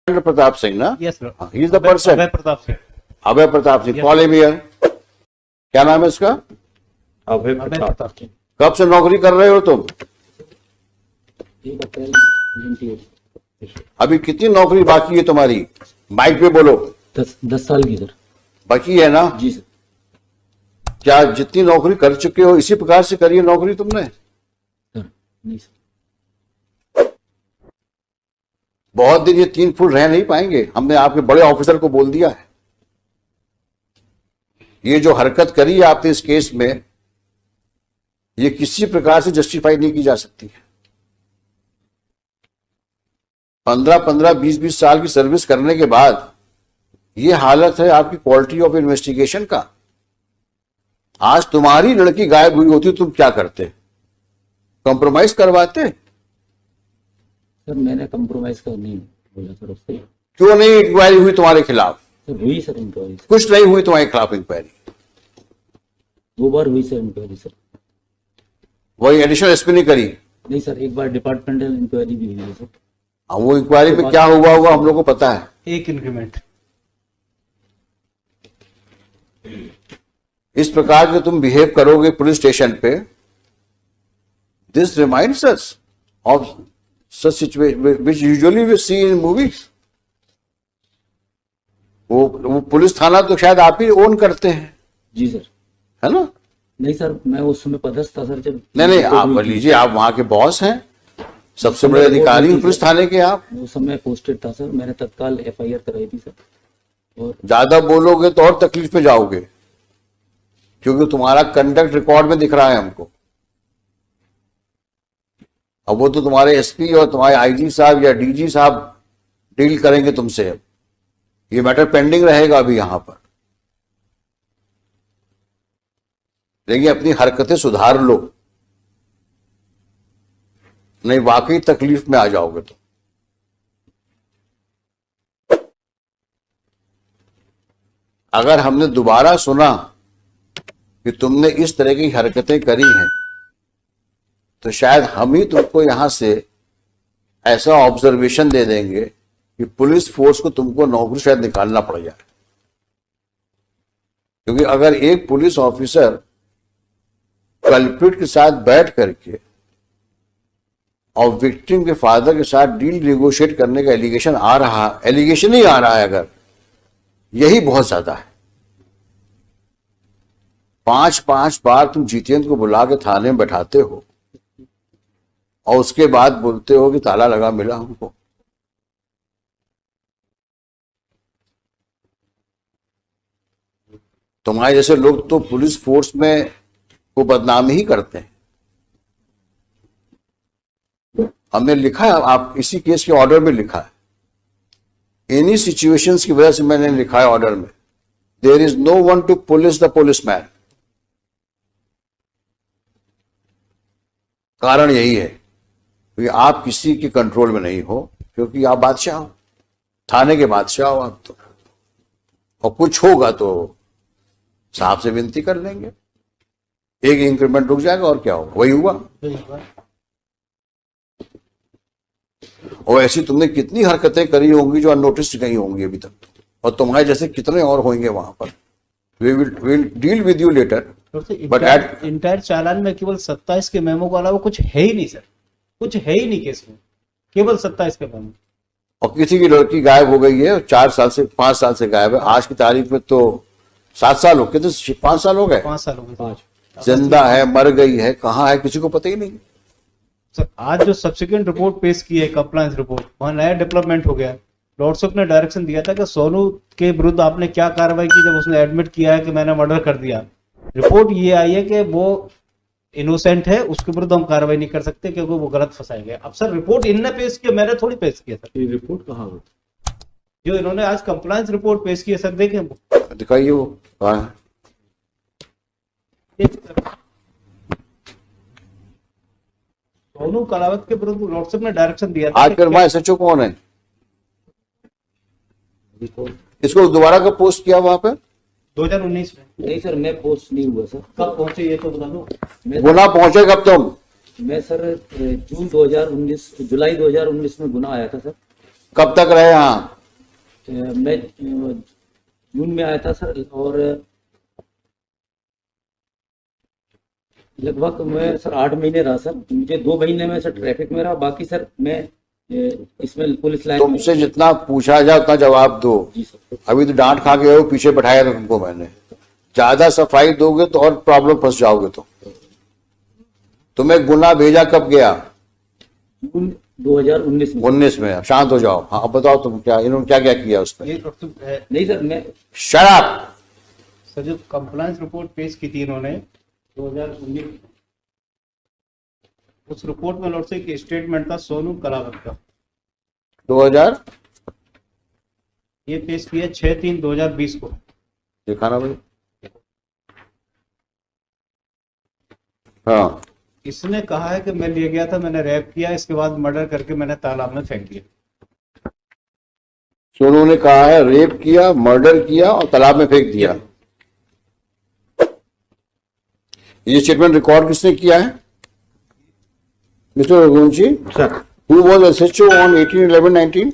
प्रताप सिंह ना? Yes sir, he is the person. Abhay Pratap Singh. Abhay Pratap Singh, call him here. क्या नाम है इसका? अभय प्रताप सिंह। कब से नौकरी कर रहे हो तुम? अभी कितनी नौकरी बाकी है तुम्हारी? माइक पे बोलो। 10 साल की सर। बाकी है ना? जी सर। क्या जितनी नौकरी कर चुके हो इसी प्रकार से करी है नौकरी तुमने? सर नहीं सर। बहुत दिन ये 3 फुट रह नहीं पाएंगे। हमने आपके बड़े ऑफिसर को बोल दिया है। ये जो हरकत करी है आपने इस केस में, ये किसी प्रकार से जस्टिफाई नहीं की जा सकती है। 15-15, 20-20 साल की सर्विस करने के बाद ये हालत है आपकी क्वालिटी ऑफ इन्वेस्टिगेशन का। आज तुम्हारी लड़की गायब हुई होती तुम क्या करते? कॉम्प्रोमाइज करवाते? सर मैंने कंप्रोमाइज कर नहीं बोला सर उससे। क्यों नहीं इंक्वायरी हुई तुम्हारे खिलाफ? सर हुई सर इंक्वायरी। कुछ नहीं हुई तुम्हारे खिलाफ इंक्वायरी? 2 बार हुई सर इंक्वायरी सर। वही एडिशनल एसपी ने करी? नहीं सर, एक बार डिपार्टमेंटल इंक्वायरी भी हुई है सर। वो इंक्वायरी में क्या हुआ होगा हम लोग को पता है। एक इंक्रीमेंट। इस प्रकार से तुम बिहेव करोगे पुलिस स्टेशन पे, this reminds us of such situation which usually we see in movies. वो पुलिस थाना तो शायद आप ही ओन करते हैं। जी सर। है ना? नहीं सर, मैं उस समय पदस्थ था सर जब। नहीं, आप लीजिए, आप वहां के बॉस हैं, सबसे बड़े अधिकारी पुलिस थाने के आप। उस समय पोस्टेड था सर, मैंने तत्काल FIR कराई थी सर। और ज्यादा बोलोगे तो और तकलीफ में जाओगे, क्योंकि तुम्हारा कंडक्ट रिकॉर्ड में दिख रहा है हमको। अब वो तो तुम्हारे SP और तुम्हारे IG साहब या DG साहब डील करेंगे तुमसे। ये मैटर पेंडिंग रहेगा अभी यहां पर। लेकिन अपनी हरकतें सुधार लो, नहीं वाकई तकलीफ में आ जाओगे। तो अगर हमने दोबारा सुना कि तुमने इस तरह की हरकतें करी हैं, तो शायद हम ही तुमको यहां से ऐसा ऑब्जर्वेशन दे देंगे कि पुलिस फोर्स को तुमको नौकरी शायद निकालना पड़ जाए। क्योंकि अगर एक पुलिस ऑफिसर कल्प्रिट के साथ बैठ करके और विक्टिम के फादर के साथ डील नेगोशिएट करने का एलिगेशन ही आ रहा है, अगर यही बहुत ज्यादा है। 5-5 बार तुम जितेंद्र को बुला के थाने में बैठाते हो और उसके बाद बोलते हो कि ताला लगा मिला हमको। तुम्हारे जैसे लोग तो पुलिस फोर्स में को बदनाम ही करते हैं। हमने लिखा है, आप इसी केस के ऑर्डर में लिखा है, एनी सिचुएशंस की वजह से मैंने लिखा है ऑर्डर में, there is no one to police the policeman. कारण यही है कि आप किसी के कंट्रोल में नहीं हो, क्योंकि आप बादशाह हो, थाने के बादशाह हो आप तो। और कुछ होगा तो साहब से विनती कर लेंगे, एक इंक्रीमेंट रुक जाएगा और क्या होगा। वही हुआ। और ऐसी तुमने कितनी हरकतें करी होंगी जो अननोटिस्ड गई होंगी अभी तक, और तुम्हारे जैसे कितने और होंगे वहां पर। We will deal with you later. But at entire चालान में केवल 27 के मेमो के अलावा कुछ है ही नहीं सर, कुछ है ही नहीं केस में, केवल 27 के मेमो। और किसी की लड़की गायब हो गई है, 4 साल से 5 साल से गायब है। आज की तारीख में तो 7 साल हो गए, तो 5 साल हो गए। 5 साल हो गए। जिंदा है, मर गई है, कहाँ है, किसी को पता ही नहीं सर। आज जो सब्सिक्वेंट रिपोर्ट पेश की है, कंप्लायंस रिपोर्ट, वहां नया डेवलपमेंट हो गया। लॉर्डशिप ने डायरेक्शन दिया था कि सोनू के विरुद्ध आपने क्या कार्रवाई की जब उसने एडमिट किया है कि मैंने मर्डर कर दिया। रिपोर्ट ये आई है कि वो इनोसेंट है, उसके विरुद्ध हम कार्रवाई नहीं कर सकते क्योंकि वो गलत फंसाए गए। अब सर रिपोर्ट इनने पेश किया, मैंने थोड़ी पेश किया सर। ये रिपोर्ट कहाँ हुई जो इन्होंने आज कंप्लायंस रिपोर्ट पेश की है सर, देखें दिखाइए वो कहाँ है। सोनू कलावत के विरुद्ध लॉर्डशिप ने डायरेक्शन दिया था। आज फिर SHO कौन है? इसको दोबारा कब पोस्ट किया वहां पे? 2019 में। नहीं सर, मैं पोस्ट नहीं हुआ सर। कब पहुंचे ये तो बता दो। गुना पहुंचे कब तुम? मैं सर जुलाई 2019 में गुना आया था सर। कब तक रहे यहाँ? मैं जून में आया था सर, और लगभग मैं सर 8 महीने रहा सर। मुझे 2 महीने में सर ट्रैफिक में रहा, बाकी सर मैं इसमें पुलिस लाइन में। तुमसे जितना पूछा जाए उतना जवाब दो। जी सर। अभी तो डांट खा के हो, पीछे बैठाया था तुमको मैंने। ज्यादा सफाई दोगे तो और प्रॉब्लम फंस जाओगे। तो तुम्हें गुना भेजा कब गया? जून 2019 में। 19 में। शांत हो जाओ। हाँ, अब बताओ तुम क्या, इन्होंने क्या क्या किया उसमें? ये डॉक्टर नहीं सर, मैं शट अप। सर जो कंप्लायंस रिपोर्ट पेश की थी इन्होंने 2019, उस रिपोर्ट में लॉर्ड से एक स्टेटमेंट था सोनू कलावत का, 2000 ये पेश किया 6/3/2020 को। दिखाना भाई। हाँ, इसने कहा है कि मैं ले गया था, मैंने रैप किया, इसके बाद मर्डर करके मैंने तालाब में फेंक दिया। सोनू ने कहा है रेप किया, मर्डर किया और तालाब में फेंक दिया। ये स्टेटमेंट रिकॉर्ड किसने किया है? Mister Raghuvanshi. Sir who was SHO on 18/11/19?